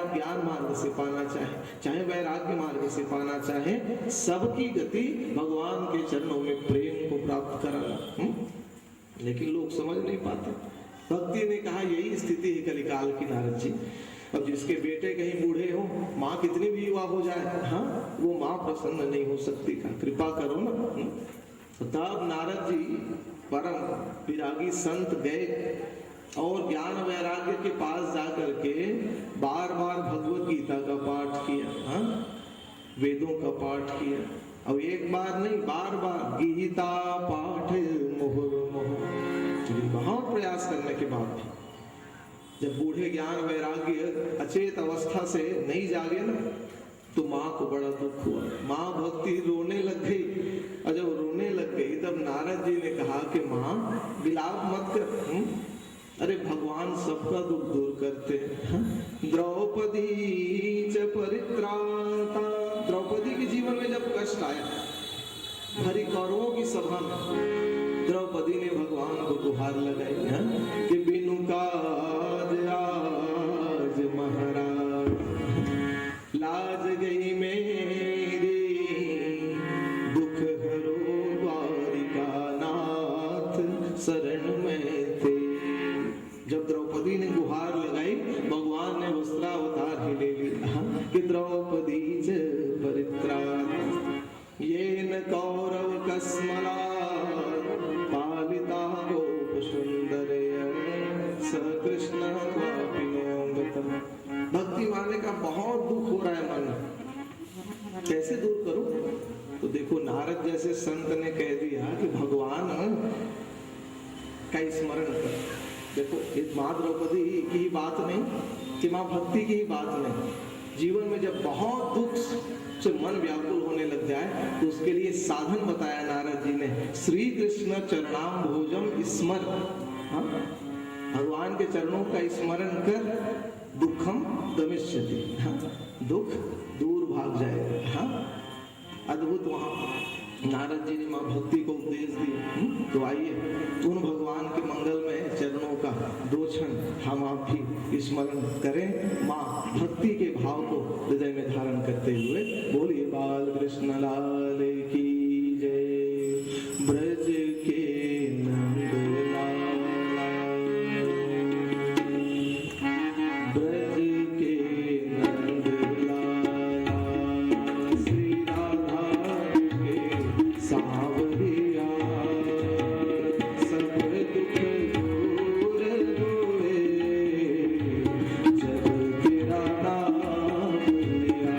आप ज्ञान मार्ग से पाना चाहे, चाहे वैराग्य मार्ग से पाना चाहे, सबकी गति भगवान के चरणों में प्रेम को प्राप्त कराना। लेकिन लोग समझ नहीं पाते। भक्ति ने कहा यही स्थिति है कलिकाल की नारद जी। अब जिसके बेटे कहीं बूढ़े हो, माँ कितनी भी युवा हो जाए, हाँ, वो माँ प्रसन्न नहीं हो सकती। का कृपा करो ना। तब नारद जी परम विरागी संत गए और ज्ञान वैराग्य के पास जाकर के बार बार भगवत गीता का पाठ किया, हाँ, वेदों का पाठ किया। और एक बार नहीं, बार बार गीता पाठ मुहुर्मुहुः। बहुत प्रयास करने के बाद भी जब बूढ़े ज्ञान वैराग्य अचेत अवस्था से नहीं जागे ना, तो माँ को बड़ा दुख हुआ। माँ भक्ति रोने लग गई, और जब रोने लग गई तब नारद जी ने कहा कि माँ विलाप मत कर, अरे भगवान सबका दुख दूर करते हैं। द्रौपदी च परित्राता, द्रौपदी के जीवन में जब कष्ट आया, भरी कौरवों की सभा में द्रौपदी ने भगवान को गुहार लगाई कि बिनु काज आज महाराज, लाज गई मेरी, दुख हरो द्वारिका नाथ, शरण में थे। जब द्रौपदी ने गुहार लगाई, भगवान ने वस्त्रावतार ही ले लिया कि द्रौपदी च परित्राता येन कौरव कस्मला पालिता गोप सुंदरया स कृष्ण क्वापिनोगतम। भक्ति वाले का बहुत दुख हो रहा है मन में, कैसे दूर करूं? तो देखो नारद जैसे संत ने कह दिया कि भगवान का स्मरण कर। देखो इस माँ द्रौपदी की ही बात नहीं कि माँ भक्ति की ही बात नहीं, जीवन में जब बहुत दुख से मन व्याकुल होने लग जाए तो उसके लिए साधन बताया नारद जी ने। श्री कृष्ण चरणाम भोजम स्मर, हाँ? भगवान के चरणों का स्मरण कर, दुखम गमिष्यति, हाँ? दुख दूर भाग जाएगा, हाँ? अद्भुत वहां नारद जी ने माँ भक्ति को उपदेश दिया। तो आइए उन भगवान के मंगल में चरणों का 2 क्षण हम आप भी स्मरण करें, माँ भक्ति के भाव को हृदय में धारण करते हुए। बोलिए बाल कृष्ण लाल की जय। ब्रज के नंद लाला, ब्रज के नंद लाला, श्री राधा के सावरिया, सब दुख दूर हुए जब तेरा नाम लिया,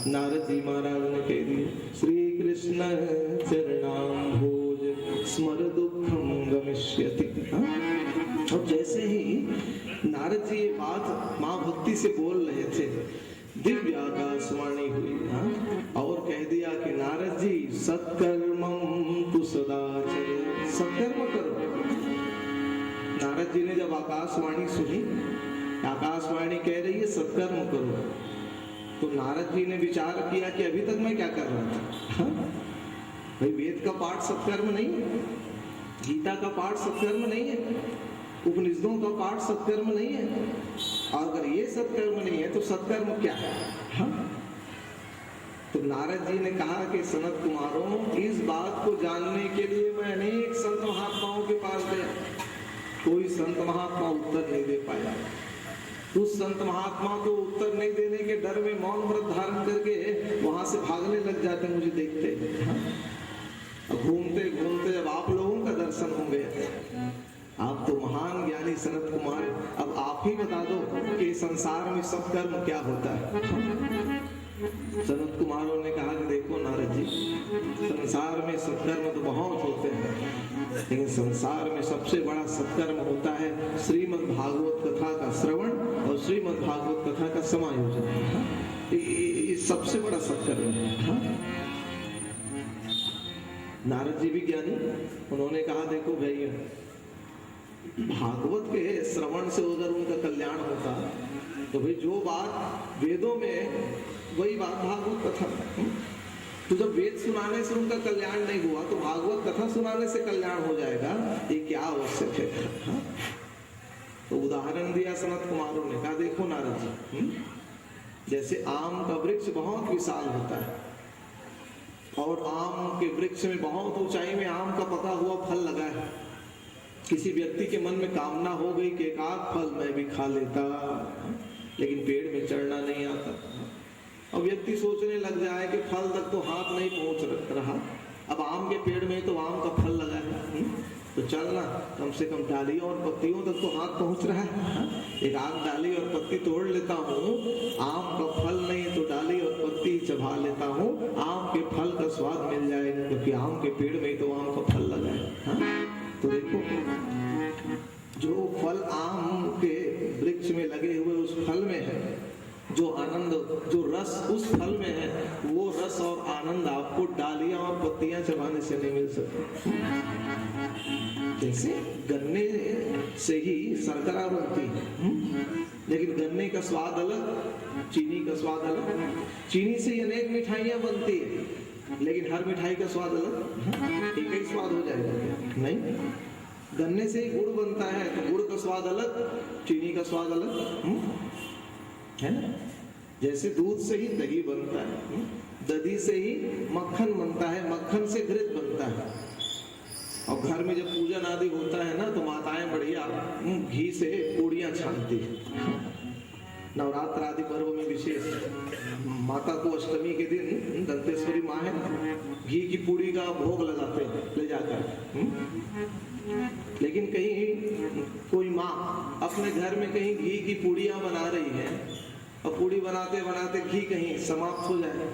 नारद जी महाराज ने कह दिया, श्री कृष्ण चरणाम्भोज स्मर दुखम गमिष्यति। अब जैसे ही नारद जी ये बात माँ भक्ति से बोल रहे थे, दिव्य आकाशवाणी हुई और कह दिया कि नारद जी सत्कर्मम तु सदाचर, सत्कर्म करो। नारद जी ने जब आकाशवाणी सुनी, आकाशवाणी कह रही है सत्कर्म करो, तो नारद जी ने विचार किया कि अभी तक मैं क्या कर रहा था। भाई वेद का पाठ सत्कर्म नहीं है, गीता का पाठ सत्कर्म नहीं है, उपनिषदों का पाठ सत्कर्म नहीं है। और अगर ये सत्कर्म नहीं है तो सत्कर्म क्या है? तो नारद जी ने कहा कि सनत कुमारों, इस बात को जानने के लिए मैं अनेक संत महात्माओं के पास गया, कोई संत महात्मा उत्तर नहीं दे पाया। उस संत महात्मा को उत्तर नहीं देने के डर में मौन व्रत धारण करके वहां से भागने लग जाते मुझे देखते। घूमते घूमते जब आप लोगों का दर्शन हो गया, आप तो महान ज्ञानी सनत कुमार, अब आप ही बता दो कि संसार में सत्कर्म क्या होता है। सनत कुमारों ने कहा कि देखो नारद जी, संसार में सत्कर्म तो बहुत होते हैं, लेकिन संसार में सबसे बड़ा सत्कर्म होता है श्रीमद् भागवत कथा का श्रवण और श्रीमद् भागवत कथा का समायोजन। ये सबसे बड़ा सत्कर्म है। नारद जी भी ज्ञानी, उन्होंने कहा देखो भैया, भागवत के श्रवण से अगर उनका कल्याण होता तो भाई जो बात वेदों में वही बात भागवत कथा। तो जब वेद सुनाने से उनका कल्याण नहीं हुआ तो भागवत कथा सुनाने से कल्याण हो जाएगा, ये क्या आवश्यक है? तो उदाहरण दिया सनत कुमारों ने, कहा देखो नारद जी, जैसे आम का वृक्ष बहुत विशाल होता है और आम के वृक्ष में बहुत ऊंचाई में आम का पका हुआ फल लगा है। किसी व्यक्ति के मन में कामना हो गई कि एक आध फल मैं भी खा लेता, लेकिन पेड़ में चढ़ना नहीं आता। अब व्यक्ति सोचने लग जाए कि फल तक तो हाथ नहीं पहुंच रहा, अब आम के पेड़ में तो आम का फल लगा है, तो चलना कम से कम डाली और पत्तियों तक तो हाथ पहुंच रहा है, एक आध डाली और पत्ती तोड़ लेता हूँ, आम का फल नहीं तो डाली और पत्ती चबा लेता हूँ, आम के फल का स्वाद मिल जाएगा, क्योंकि आम के पेड़ में तो आम का फल लगा है। तो देखो, जो फल आम के वृक्ष में लगे हुए उस फल में है, जो आनंद, जो रस उस फल में है, वो रस और आनंद आपको डालियां और पत्तियां चबाने से नहीं मिल सकती। जैसे गन्ने से ही शर्करा बनती है, लेकिन गन्ने का स्वाद अलग, चीनी का स्वाद अलग। चीनी से अनेक मिठाइयां बनती है, लेकिन हर मिठाई का स्वाद अलग। एक ही स्वाद हो जाएगा नहीं। गन्ने से ही गुड़ बनता है तो गुड़ का स्वाद अलग, चीनी का स्वाद अलग, है ना। जैसे दूध से ही दही बनता है, दही से ही मक्खन बनता है, मक्खन से घृत बनता है। और घर में जब पूजन आदि होता है ना, तो माताएं बढ़िया घी से पूड़ियां छानती है। नवरात्र आदि पर्व में विशेष माता को अष्टमी के दिन दंतेश्वरी माँ है, घी की पूड़ी का भोग लगाते हैं ले जाकर। लेकिन कहीं कोई माँ अपने घर में कहीं घी की पूड़ियां बना रही है और पूड़ी बनाते बनाते घी कहीं समाप्त हो जाए,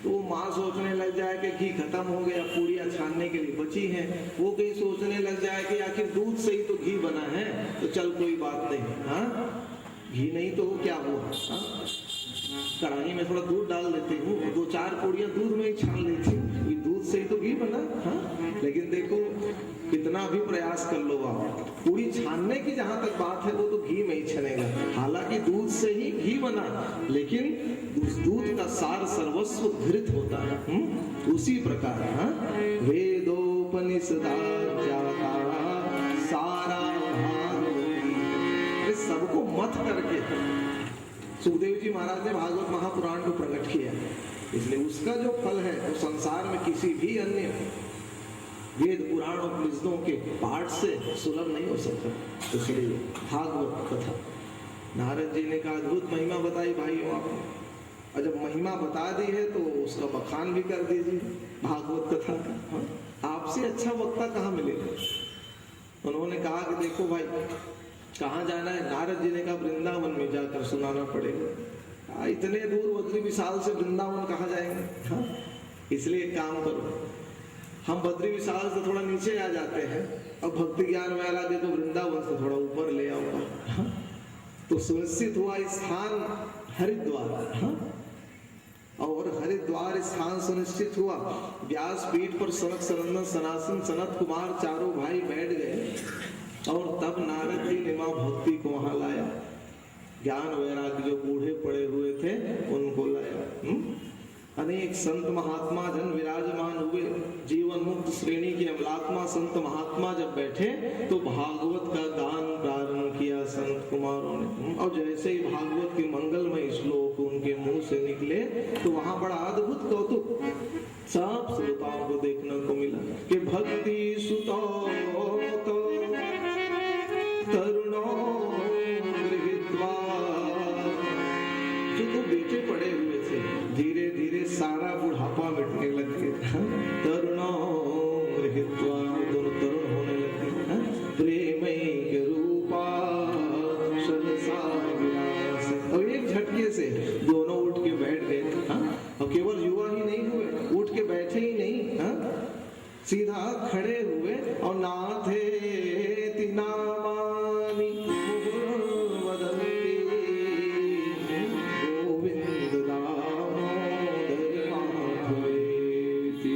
तो माँ सोचने लग जाए कि घी खत्म हो गया, पूड़ियां छानने के लिए बची हैं। वो कहीं सोचने लग जाए कि आखिर दूध से ही तो घी बना है, तो चल कोई बात नहीं, हाँ घी नहीं तो क्या हुआ, कढ़ाई में थोड़ा दूध डाल देती हूँ, 2-4 पूड़ियां दूध में ही छान लेती हूँ, दूध से ही तो घी बना। हाँ, लेकिन देखो कितना भी प्रयास कर लो आप, पूड़ी छानने की जहां तक बात है वो तो घी में ही छनेगा। हालांकि दूध से ही घी बना, लेकिन उस दूध का सार सर्वस्व घृत होता है। उसी प्रकार वेदोपनिषदा जाता सारा भागवती, सबको मत करके सुखदेव जी महाराज ने भागवत महापुराण को प्रकट किया, इसलिए उसका जो फल है वो संसार में किसी भी अन्य वेद पुराण उपनिषदों के पाठ से सुलभ नहीं हो सकता। इसलिए भागवत कथा, नारद जी ने कहा अद्भुत महिमा बताई भाइयों आपने, और जब महिमा बता दी है तो उसका बखान भी कर दीजिए भागवत कथा का। आपसे अच्छा वक्ता कहाँ मिलेगा। उन्होंने कहा कि देखो भाई कहाँ जाना है, नारद जी ने कहा वृंदावन में जाकर सुनाना पड़ेगा। इतने दूर बद्री विशाल से वृंदावन कहाँ जाएंगे? हाँ? इसलिए एक काम करो, हम बद्री विशाल से थोड़ा नीचे आ जाते हैं और भक्ति ज्ञान वैराग्य को वृंदावन से थोड़ा ऊपर ले आऊंगा। हाँ? तो सुनिश्चित हुआ स्थान हरिद्वार। हाँ? और हरिद्वार स्थान सुनिश्चित हुआ। व्यास पीठ पर सनक सनंदन सनातन सनत कुमार चारों भाई बैठ गए और तब नारद जी ने मां भक्ति को वहां लाया। ज्ञान वैराग्य जो बूढ़े पड़े हुए थे उनको लाया। अनेक संत महात्मा जन विराजमान हुए। जीवन मुक्त श्रेणी के अमलात्मा संत महात्मा जब बैठे तो भागवत का गान प्रारंभ किया संत कुमारों ने। और जैसे ही भागवत के मंगलमय श्लोक उनके मुंह से निकले तो वहां बड़ा अद्भुत कौतुक सब श्रोताओं को देखने को मिला कि भक्ति सुतो तरुणों गृहीत्वा, जो तो बेटे पड़े हुए थे धीरे धीरे सारा बुढ़ापा मिटने लग गया। तरुणों गृहीत्वा, दोनों तरुण होने लगे। प्रेमैक रूपा सहसा विलास, और एक झटके से दोनों उठ के बैठ गए। और केवल युवा ही नहीं हुए, उठ के बैठे ही नहीं, सीधा खड़े हुए और नाथे नामानि वदन्ति गोविंद दामोदर माधवेति।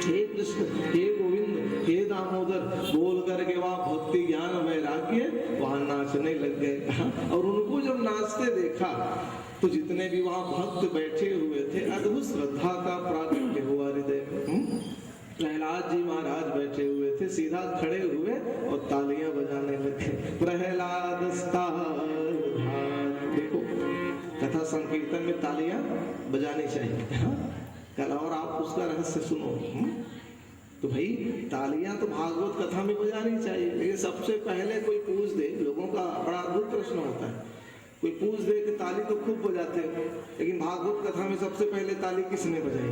हे कृष्ण, हे गोविंद, हे दामोदर बोल करके वहां भक्ति ज्ञान वैराग्य वहां नाचने लग गए। और उनको जब नाचते देखा तो जितने भी वहां भक्त बैठे हुए थे अद्भुत श्रद्धा का प्राकट्य हुआ हृदय में। प्रहलाद जी महाराज बैठे हुए थे, सीधा खड़े हुए और तालियां बजाने लगे। प्रहलाद देखो कथा संकीर्तन में तालियां बजानी चाहिए। कल और आप उसका रहस्य सुनो। तो भाई तालियां तो भागवत कथा में बजानी चाहिए, लेकिन सबसे पहले कोई पूछ दे, लोगों का बड़ा अद्भुत प्रश्न होता है, कोई पूछ दे कि ताली तो खूब बजाते हैं लेकिन भागवत कथा में सबसे पहले ताली किसने बजाई?